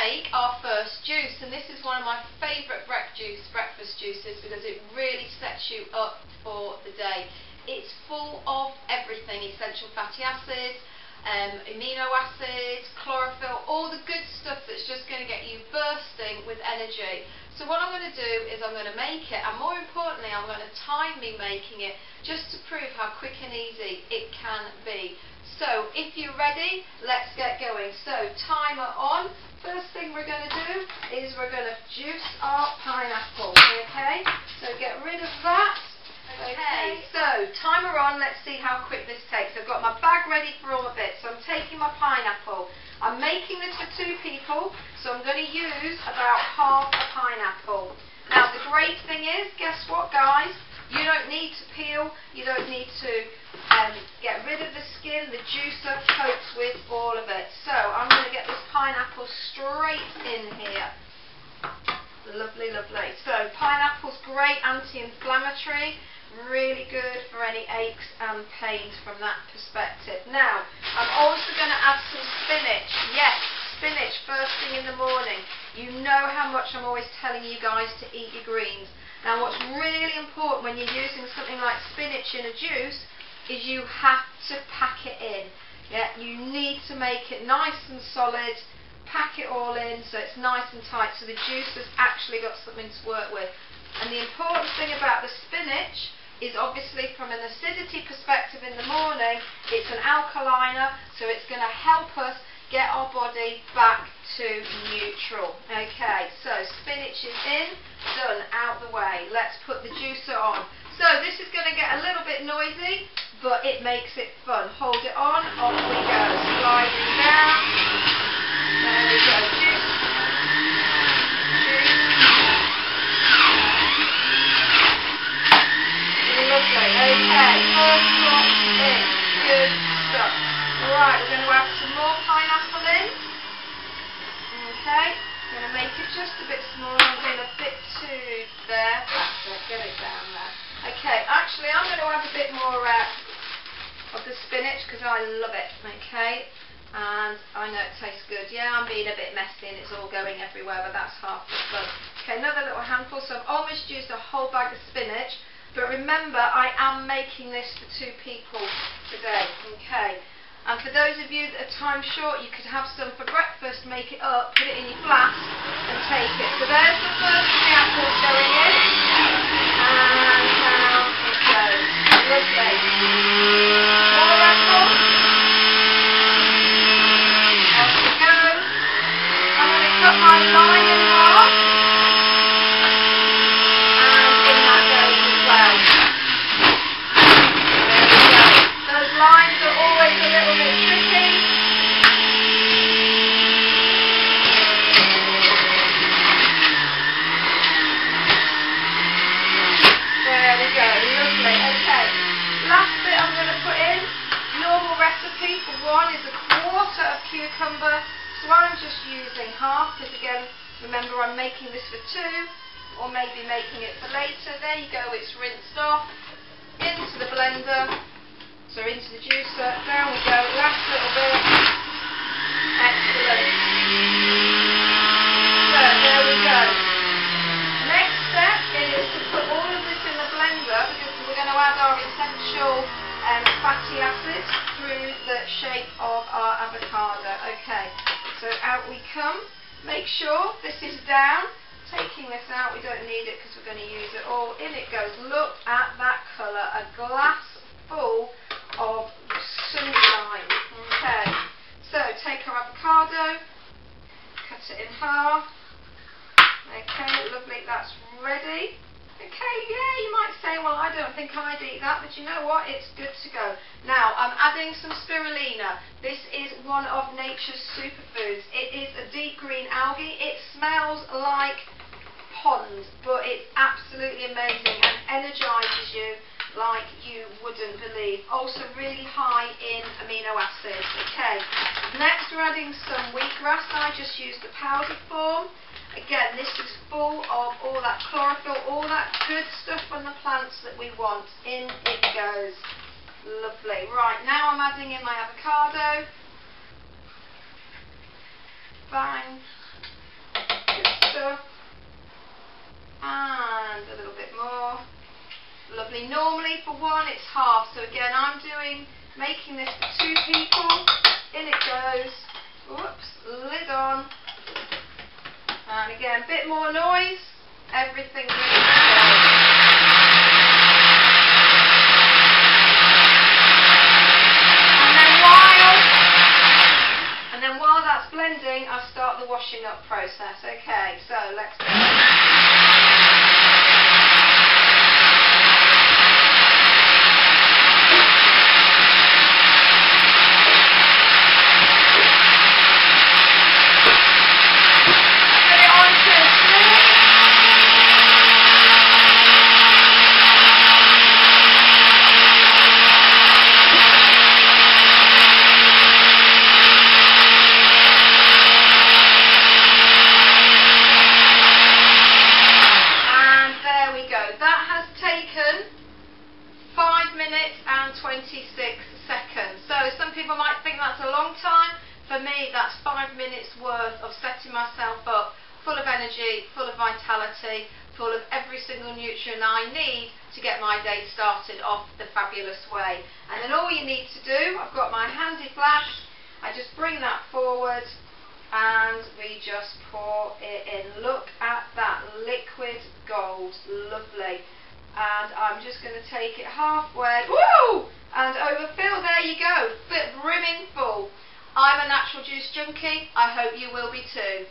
make our first juice, and this is one of my favourite breakfast juices because it really sets you up for the day. It's full of everything: essential fatty acids, amino acids, chlorophyll, all the good stuff that's just going to get you bursting with energy. So what I'm going to do is I'm going to make it, and more importantly I'm going to time me making it just to prove how quick and easy it can be. So if you're ready, let's get going. So timer on. First thing we're going to do is we're going to juice our pineapple. Okay, so get rid of that. Okay, so timer on. Let's see how quick this takes. I've got my bag ready for all the bits. So I'm taking my pineapple. I'm making this for 2 people, so I'm going to use about half a pineapple. Now the great thing is, guess what guys? You don't need to peel, you don't need to get rid of the skin. The juicer copes with all of it. So I'm going to get this pineapple straight in here. Lovely, lovely. So pineapple's great anti-inflammatory, really good for any aches and pains from that perspective. Now I'm also going to add some spinach. Yes, spinach first thing in the morning. You know how much I'm always telling you guys to eat your greens. Now what's really important when you're using something like spinach in a juice is you have to pack it in. Yeah, you need to make it nice and solid, pack it all in so it's nice and tight so the juice has actually got something to work with. And the important thing about the spinach is obviously from an acidity perspective in the morning, it's an alkaliner, so it's going to help us get our body back to neutral. Okay, so spinach is in, done, out the way. Let's put the juicer on. So this is going to get a little bit noisy, but it makes it fun. Hold it on, off we go, sliding down. There we go, juice. Lovely, okay, first drop in, good stuff. Right, we're going to add some more pineapple in. Okay, I'm going to make it just a bit smaller. I'm doing a bit too there. That's it, get it down there. Okay, actually I'm going to add a bit more of the spinach because I love it. Okay, and I know it tastes good. Yeah, I'm being a bit messy and it's all going everywhere, but that's half the fun. Okay, another little handful. So I've almost used a whole bag of spinach. But remember, I am making this for 2 people today. Okay. And for those of you that are time short, you could have some for breakfast, make it up, put it in your flask and take it. So there's the first of the apples going in. And down it goes. Lovely. More apples. Off we go. I'm going to cut my lime in half. And in that goes as well. Those limes are always a little bit tricky. There we go, lovely. Okay, last bit I'm going to put in, normal recipe for 1 is a quarter of cucumber, so I'm just using half because again, remember I'm making this for 2 or maybe making it for later. There you go, it's rinsed off, into the blender. So into the juicer, down we go, last little bit. Excellent. So there we go. Next step is to put all of this in the blender because we're going to add our essential fatty acids through the shape of our avocado. Okay, so out we come. Make sure this is down. Taking this out, we don't need it because we're going to use it all. In it goes. Look at that colour, a glass full of sunshine. Okay, so take our avocado, cut it in half. Okay, lovely, that's ready. Okay, yeah, you might say, well, I don't think I'd eat that, but you know what, it's good to go. Now, I'm adding some spirulina. This is one of nature's superfoods. It is a deep green algae. It smells like pond, but it's absolutely amazing and energizes you like you wouldn't believe. Also really high in amino acids. Okay, next we're adding some wheatgrass. I just used the powder form. Again, this is full of all that chlorophyll, all that good stuff from the plants that we want. In it goes. Lovely. Right, now I'm adding in my avocado. Bang. for one, it's half. So again, I'm making this for 2 people. In it goes. Whoops, lid on. And again, a bit more noise. Everything really and then while that's blending, I'll start the washing up process. Okay, so let's go. And 26 seconds. So some people might think that's a long time. For me, that's 5 minutes worth of setting myself up full of energy, full of vitality, full of every single nutrient I need to get my day started off the fabulous way. And then all you need to do, I've got my handy flask, I just bring that forward and we just pour it in. Look at that liquid gold, lovely. And I'm just going to take it halfway, woo, and overfill. There you go, brimming full. I'm a natural juice junkie. I hope you will be too.